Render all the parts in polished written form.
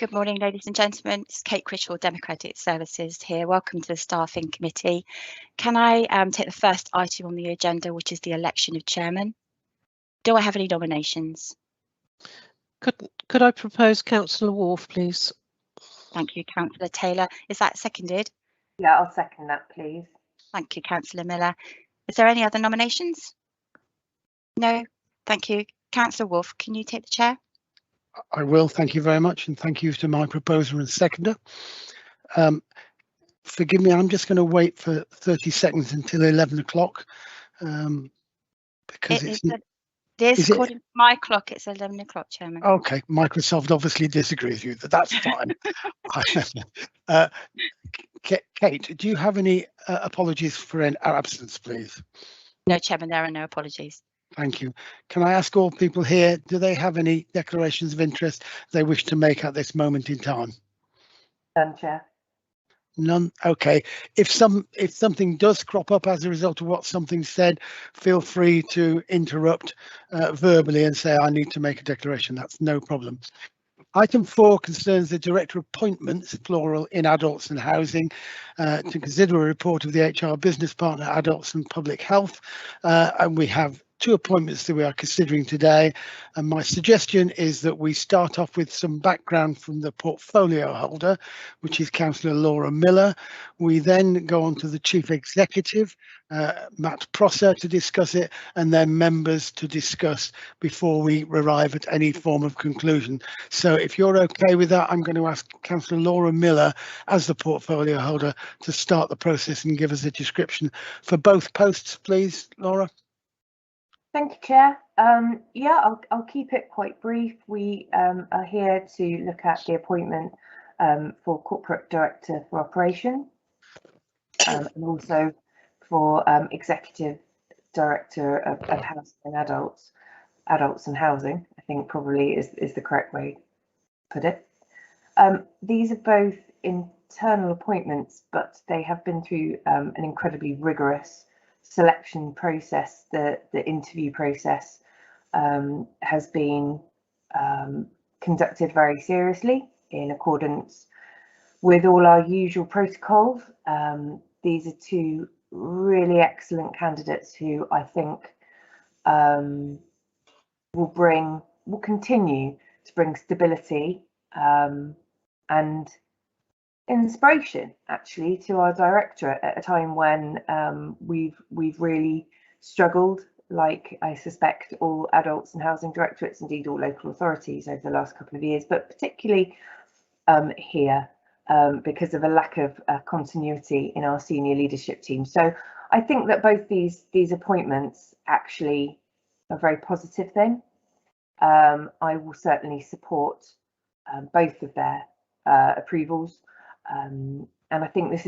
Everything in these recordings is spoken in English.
Good morning, ladies and gentlemen. It's Kate Critchell, Democratic Services here. Welcome to the Staffing Committee. Can I take the first item on the agenda, which is the election of chairman? Do I have any nominations? Could I propose Councillor Wharf, please? Thank you, Councillor Taylor. Is that seconded? Yeah, I'll second that, please. Thank you, Councillor Miller. Is there any other nominations? No? Thank you. Councillor Wharf, can you take the chair? I will, thank you very much, and thank you to my proposer and seconder. Forgive me, I'm just going to wait for 30 seconds until 11 o'clock because it is according to my clock, it's 11 o'clock, Chairman. Okay, Microsoft obviously disagrees with you, but that's fine. Kate, do you have any apologies for our absence, please? No, Chairman, there are no apologies. Thank you. Can I ask all people here, do they have any declarations of interest they wish to make at this moment in time? None, Chair. None. Okay. If something does crop up as a result of what something said, feel free to interrupt verbally and say, I need to make a declaration. That's no problem. Item 4 concerns the director appointments, plural, in adults and housing, to consider a report of the HR business partner, adults and public health. And we have 2 appointments that we are considering today, and my suggestion is that we start off with some background from the portfolio holder, which is Councillor Laura Miller. We then go on to the Chief Executive, Matt Prosser, to discuss it, and then members to discuss before we arrive at any form of conclusion. So if you're okay with that, I'm going to ask Councillor Laura Miller, as the portfolio holder, to start the process and give us a description for both posts, please, Laura. Thank you, Chair. Yeah, I'll keep it quite brief. We are here to look at the appointment for Corporate Director for Operation and also for Executive Director of Housing and Adults and Housing, I think probably is the correct way to put it. These are both internal appointments, but they have been through an incredibly rigorous selection process. The interview process has been conducted very seriously in accordance with all our usual protocols. These are 2 really excellent candidates who I think will continue to bring stability and inspiration actually to our directorate at a time when we've really struggled, like I suspect all adults and housing directorates, indeed all local authorities over the last couple of years, but particularly here because of a lack of continuity in our senior leadership team. So I think that both these appointments actually are a very positive thing. I will certainly support both of their approvals. And I think this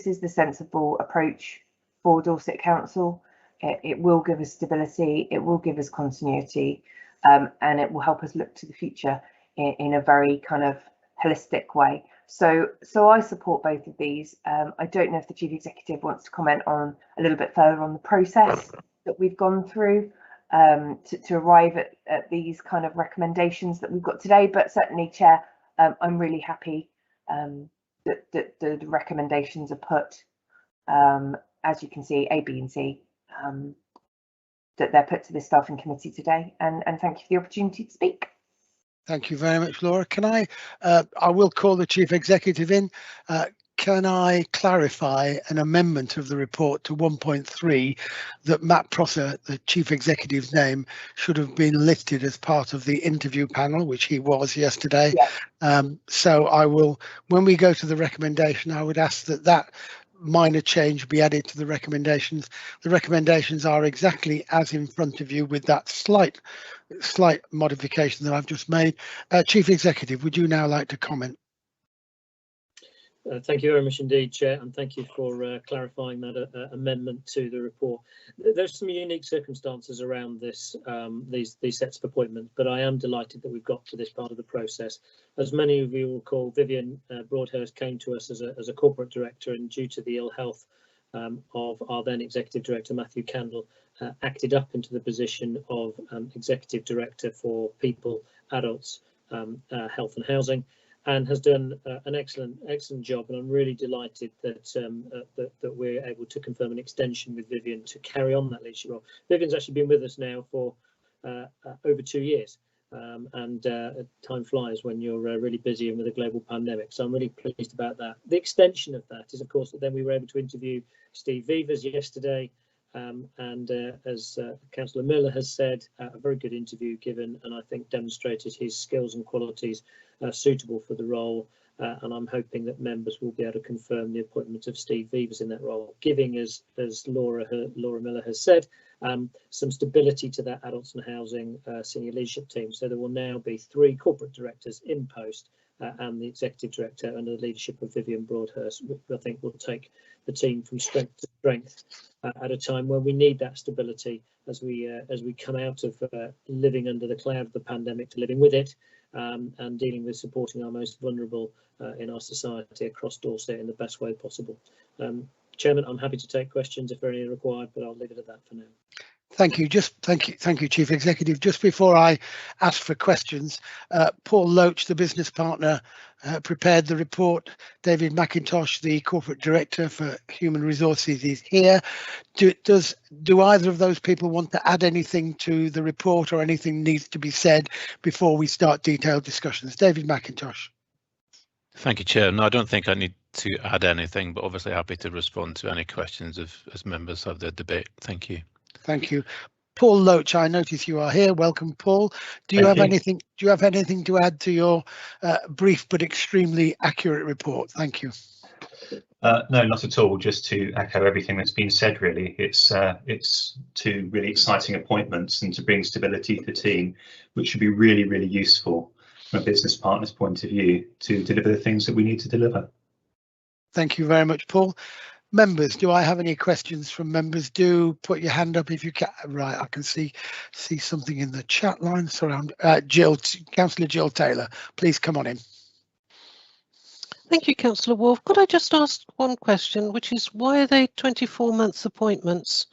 is the sensible approach for Dorset Council. It will give us stability, it will give us continuity, and it will help us look to the future in a very kind of holistic way. So I support both of these. I don't know if the Chief Executive wants to comment on a little bit further on the process that we've gone through to arrive at these kind of recommendations that we've got today, but certainly, Chair, I'm really happy that the recommendations are put, as you can see, A, B and C, that they're put to the staffing committee today, and thank you for the opportunity to speak. Thank you very much, Laura. Can I will call the Chief Executive in. Can I clarify an amendment of the report to 1.3 that Matt Prosser, the Chief Executive's name, should have been listed as part of the interview panel, which he was yesterday. Yeah. So I will, when we go to the recommendation, I would ask that minor change be added to the recommendations. The recommendations are exactly as in front of you with that slight modification that I've just made. Chief Executive, would you now like to comment? Thank you very much indeed, Chair, and thank you for clarifying that amendment to the report. There's some unique circumstances around this, these sets of appointments, but I am delighted that we've got to this part of the process. As many of you will recall, Vivian Broadhurst came to us as a corporate director, and due to the ill health of our then executive director Matthew Candle, acted up into the position of executive director for people, adults, health and housing. and has done an excellent job. And I'm really delighted that that we're able to confirm an extension with Vivian to carry on that leadership role. Vivian's actually been with us now for over 2 years. And time flies when you're really busy and with a global pandemic. So I'm really pleased about that. The extension of that is, of course, that then we were able to interview Steve Vevers yesterday. And as Councillor Miller has said, a very good interview given, and I think demonstrated his skills and qualities suitable for the role. And I'm hoping that members will be able to confirm the appointment of Steve Vevers in that role, giving, as Laura Miller has said, some stability to that adults and housing senior leadership team. So there will now be 3 corporate directors in post and the executive director under the leadership of Vivian Broadhurst, which I think will take the team from strength to strength at a time when we need that stability as we come out of living under the cloud of the pandemic to living with it, and dealing with supporting our most vulnerable in our society across Dorset in the best way possible. Chairman, I'm happy to take questions if any are required, but I'll leave it at that for now. Thank you. Thank you, Chief Executive. Just before I ask for questions, Paul Loach, the business partner, prepared the report. David McIntosh, the corporate director for human resources, is here. Do either of those people want to add anything to the report, or anything needs to be said before we start detailed discussions? David McIntosh. Thank you, Chair. No, I don't think I need to add anything, but obviously happy to respond to any questions as members have the debate. Thank you. Thank you. Paul Loach, I notice you are here. Welcome, Paul. Do you have anything to add to your brief but extremely accurate report? Thank you. No, not at all. Just to echo everything that's been said, really. It's 2 really exciting appointments, and to bring stability to the team, which should be really, really useful from a business partner's point of view to deliver the things that we need to deliver. Thank you very much, Paul. Members, do I have any questions from members? Do put your hand up if you can. Right, I can see something in the chat line. Sorry, Councillor Jill Taylor, please come on in. Thank you, Councillor Wolf. Could I just ask one question, which is why are they 24-month appointments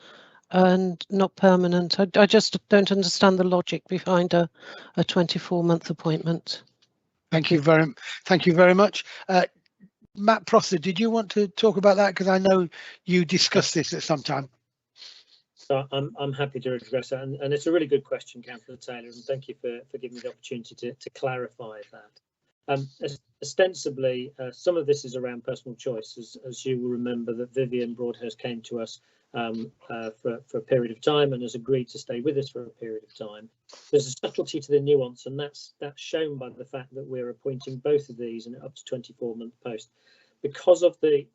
and not permanent? I just don't understand the logic behind a 24-month appointment. Thank you very much. Matt Prosser, did you want to talk about that? Because I know you discussed this at some time. So I'm happy to address that, and it's a really good question, Councillor Taylor, and thank you for giving me the opportunity to clarify that. Ostensibly, some of this is around personal choice, as you will remember that Vivian Broadhurst came to us for a period of time and has agreed to stay with us for a period of time. There's a subtlety to the nuance, and that's shown by the fact that we're appointing both of these in up to 24-month post. Because of the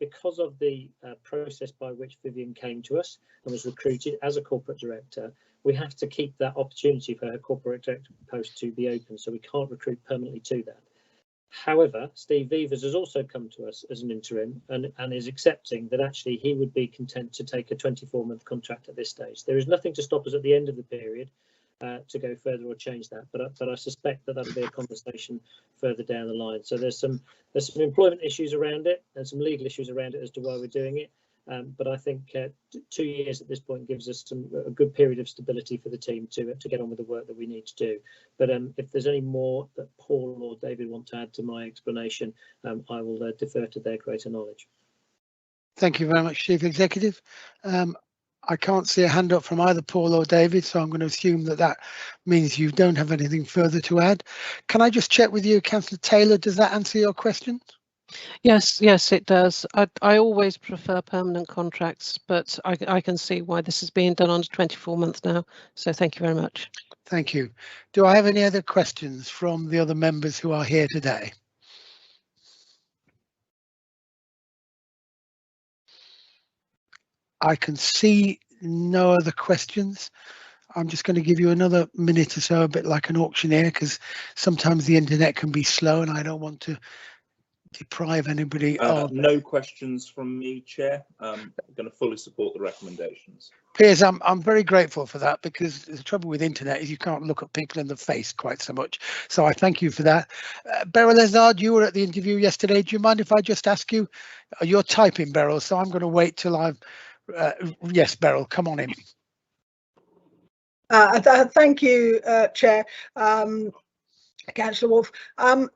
process by which Vivian came to us and was recruited as a corporate director, we have to keep that opportunity for her corporate director post to be open, so we can't recruit permanently to that. However, Steve Vevers has also come to us as an interim and is accepting that actually he would be content to take a 24-month contract at this stage. There is nothing to stop us at the end of the period to go further or change that, but I suspect that that'll be a conversation further down the line. So there's some employment issues around it and some legal issues around it as to why we're doing it. But I think 2 years at this point gives us a good period of stability for the team to get on with the work that we need to do. But if there's any more that Paul or David want to add to my explanation, I will defer to their greater knowledge. Thank you very much, Chief Executive. I can't see a hand up from either Paul or David, so I'm going to assume that means you don't have anything further to add. Can I just check with you, Councillor Taylor, does that answer your question? Yes, it does. I always prefer permanent contracts, but I can see why this is being done on 24 months now. So thank you very much. Thank you. Do I have any other questions from the other members who are here today? I can see no other questions. I'm just going to give you another minute or so, a bit like an auctioneer, because sometimes the internet can be slow and I don't want to deprive anybody of. No questions from me, Chair. I'm going to fully support the recommendations. Piers, I'm very grateful for that, because the trouble with internet is you can't look at people in the face quite so much. So I thank you for that. Beryl Ezard, you were at the interview yesterday. Do you mind if I just ask you? You're typing, Beryl, so I'm going to wait till I've. Yes, Beryl, come on in. Thank you, Chair. Councillor Wolf.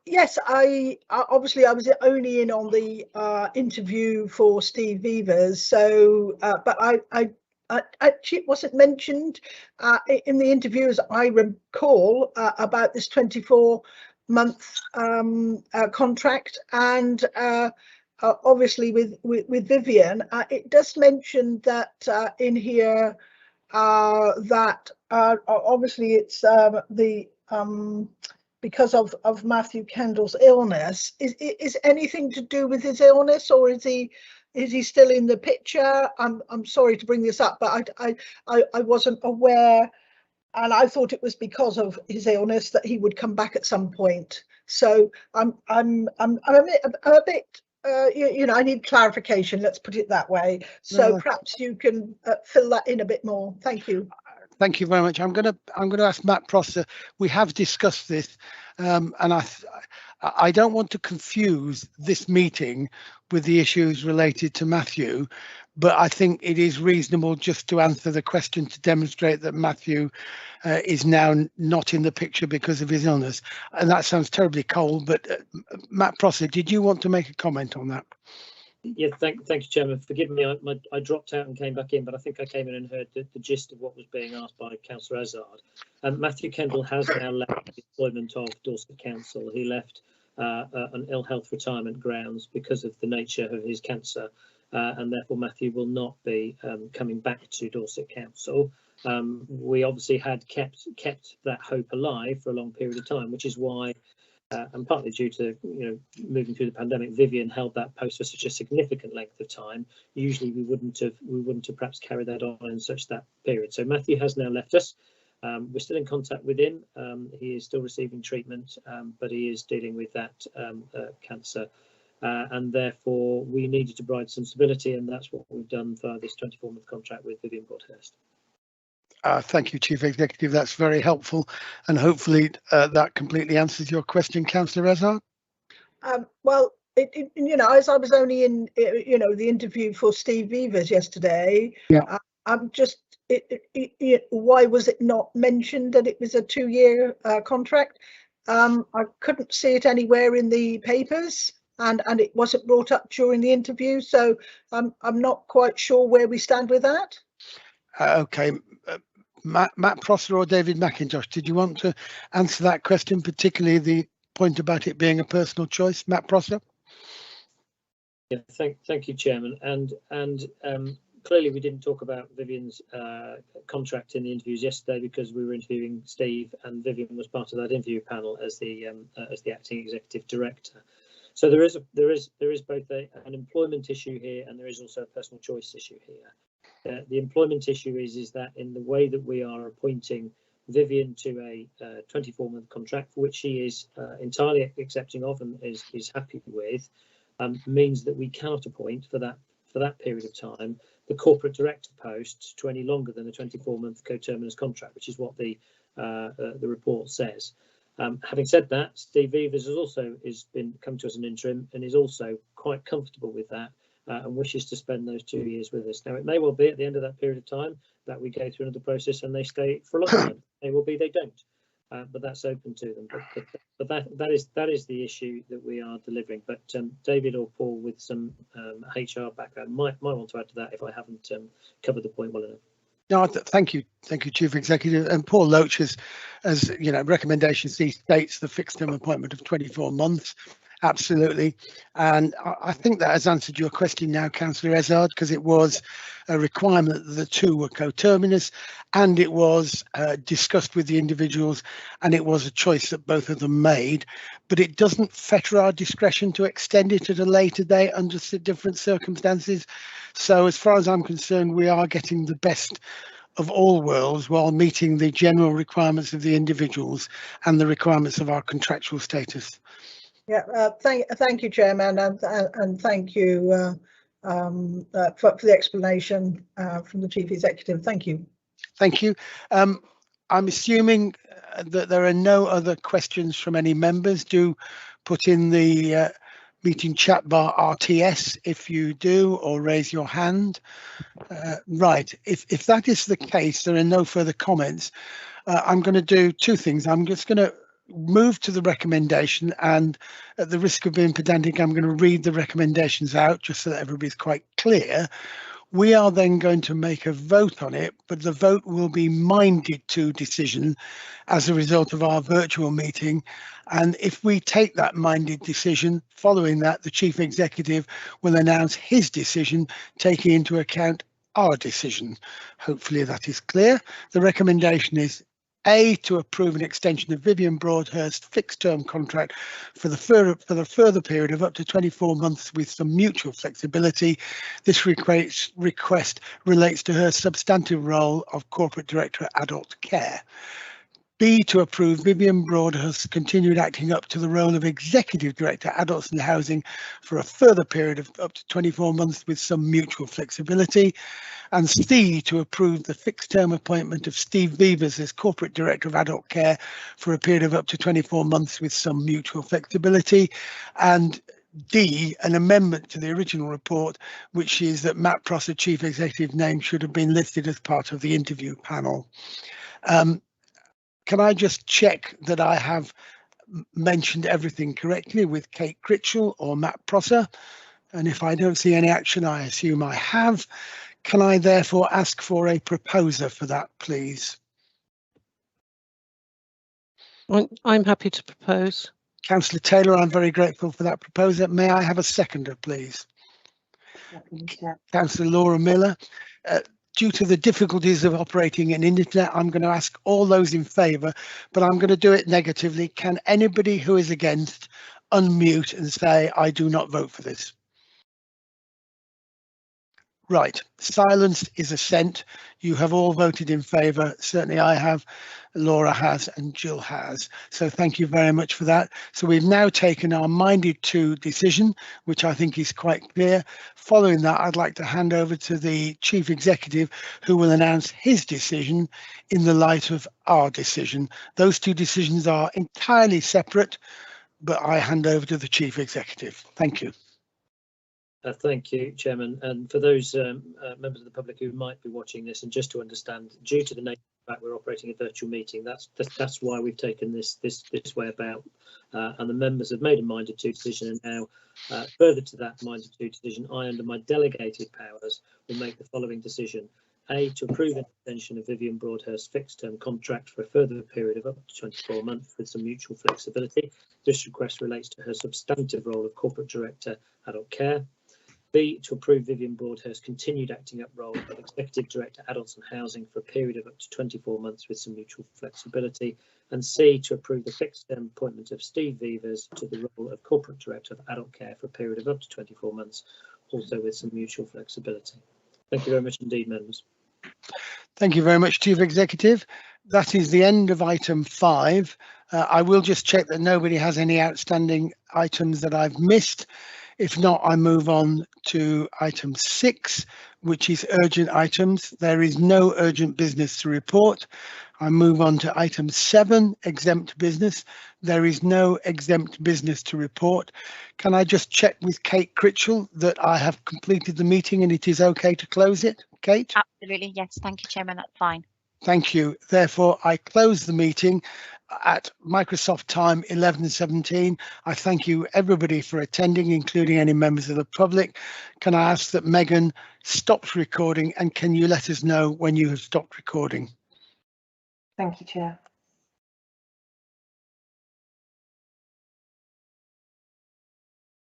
Yes, I obviously I was only in on the interview for Steve Vevers, so but I actually it wasn't mentioned in the interviews I recall about this 24-month contract, and obviously with Vivian, it does mention that in here that obviously it's the because of Matthew Kendall's illness. Is anything to do with his illness, or is he still in the picture? I'm sorry to bring this up, but I wasn't aware, and I thought it was because of his illness that he would come back at some point. So I'm a bit you know, I need clarification, let's put it that way. So No. perhaps you can fill that in a bit more. Thank you. Thank you very much. I'm going to ask Matt Prosser. We have discussed this, and I don't want to confuse this meeting with the issues related to Matthew, but I think it is reasonable just to answer the question to demonstrate that Matthew is now not in the picture because of his illness. And that sounds terribly cold, but Matt Prosser, did you want to make a comment on that? Yeah, thank you, Chairman. Forgive me, I dropped out and came back in, but I think I came in and heard the gist of what was being asked by Councillor Azard. Matthew Kendall has now left the employment of Dorset Council. He left on ill health retirement grounds because of the nature of his cancer, and therefore Matthew will not be coming back to Dorset Council. We obviously had kept that hope alive for a long period of time, which is why. And partly due to moving through the pandemic, Vivian held that post for such a significant length of time. Usually we wouldn't have perhaps carried that on in such that period. So Matthew has now left us. We're still in contact with him. He is still receiving treatment, but he is dealing with that cancer, and therefore we needed to provide some stability, and that's what we've done for this 24-month contract with Vivian Broadhurst. Thank you, Chief Executive. That's very helpful, and hopefully that completely answers your question, Councillor Azar. Well, as I was only in, the interview for Steve Vevers yesterday. Yeah. I'm just, why was it not mentioned that it was a 2-year contract? I couldn't see it anywhere in the papers, and it wasn't brought up during the interview. So I'm not quite sure where we stand with that. Okay. Matt Prosser or David McIntosh, did you want to answer that question, particularly the point about it being a personal choice? Matt Prosser? Yeah, thank you, Chairman. And clearly we didn't talk about Vivian's contract in the interviews yesterday because we were interviewing Steve, and Vivian was part of that interview panel as the acting executive director. So there is both an employment issue here, and there is also a personal choice issue here. The employment issue is that in the way that we are appointing Vivian to a 24-month contract, for which she is entirely accepting of and is happy with, means that we cannot appoint for that period of time the corporate director post to any longer than a 24-month coterminous contract, which is what the report says. Having said that, Steve Vevers has come to us an interim and is also quite comfortable with that. And wishes to spend those 2 years with us. Now, it may well be at the end of that period of time that we go through another process and they stay for a long time. It will be they don't, but that's open to them. But that is the issue that we are delivering. But David or Paul with some HR background might want to add to that if I haven't covered the point well enough. No, thank you, Chief Executive. And Paul Loach, as you know, recommendation C states the fixed term appointment of 24 months. Absolutely, and I think that has answered your question now, Councillor Ezard, because it was a requirement that the two were coterminous, and it was discussed with the individuals, and it was a choice that both of them made. But it doesn't fetter our discretion to extend it at a later date under different circumstances. So as far as I'm concerned, we are getting the best of all worlds while meeting the general requirements of the individuals and the requirements of our contractual status. Yeah, thank you, Chairman, and thank you for the explanation from the Chief Executive. Thank you. Thank you. I'm assuming that there are no other questions from any members. Do put in the meeting chat bar RTS if you do, or raise your hand. Right, if that is the case, there are no further comments. I'm going to do two things. I'm just going to move to the recommendation, and at the risk of being pedantic, I'm going to read the recommendations out just so that everybody's quite clear. We are then going to make a vote on it, but the vote will be minded to decision as a result of our virtual meeting. And if we take that minded decision, following that, the Chief Executive will announce his decision, taking into account our decision. Hopefully that is clear. The recommendation is A, to approve an extension of Vivian Broadhurst fixed term contract for the further period of up to 24 months with some mutual flexibility. This request relates to her substantive role of Corporate Director Adult Care. B, to approve Vivian Broadhurst's continued acting up to the role of Executive Director Adults and Housing for a further period of up to 24 months with some mutual flexibility. And C, to approve the fixed term appointment of Steve Vevers as Corporate Director of Adult Care for a period of up to 24 months with some mutual flexibility. And D, an amendment to the original report, which is that Matt Prosser, Chief Executive name, should have been listed as part of the interview panel. Can I just check that I have mentioned everything correctly with Kate Critchell or Matt Prosser? And if I don't see any action, I assume I have. Can I therefore ask for a proposer for that, please? I'm happy to propose. Councillor Taylor, I'm very grateful for that proposer. May I have a seconder, please? Councillor Laura Miller. Due to the difficulties of operating an internet, I'm going to ask all those in favour, but I'm going to do it negatively. Can anybody who is against unmute and say, I do not vote for this? Right, silence is assent. You have all voted in favour. Certainly I have, Laura has, and Jill has. So thank you very much for that. So we've now taken our minded to decision, which I think is quite clear. Following that, I'd like to hand over to the Chief Executive, who will announce his decision in the light of our decision. Those two decisions are entirely separate, but I hand over to the Chief Executive. Thank you. Thank you, Chairman. And for those members of the public who might be watching this, and just to understand, due to the nature of the fact we're operating a virtual meeting, that's why we've taken this way about. And the members have made a minded to decision, and now further to that minded to decision, I, under my delegated powers, will make the following decision. A, to approve an extension of Vivian Broadhurst's fixed term contract for a further period of up to 24 months with some mutual flexibility. This request relates to her substantive role of Corporate Director Adult Care. B, to approve Vivian Broadhurst's continued acting up role of Executive Director Adults and Housing for a period of up to 24 months with some mutual flexibility. And C, to approve the fixed term appointment of Steve Vevers to the role of Corporate Director of Adult Care for a period of up to 24 months, also with some mutual flexibility. Thank you very much indeed, members. Thank you very much, Chief Executive. That is the end of item 5. I will just check that nobody has any outstanding items that I've missed. If not, I move on to item 6, which is urgent items. There is no urgent business to report. I move on to item 7, exempt business. There is no exempt business to report. Can I just check with Kate Critchell that I have completed the meeting and it is okay to close it? Kate? Absolutely, yes. Thank you, Chairman. That's fine. Thank you. Therefore, I close the meeting at Microsoft time 11:17. I thank you everybody for attending, including any members of the public. Can I ask that Megan stops recording, and can you let us know when you have stopped recording? Thank you, Chair.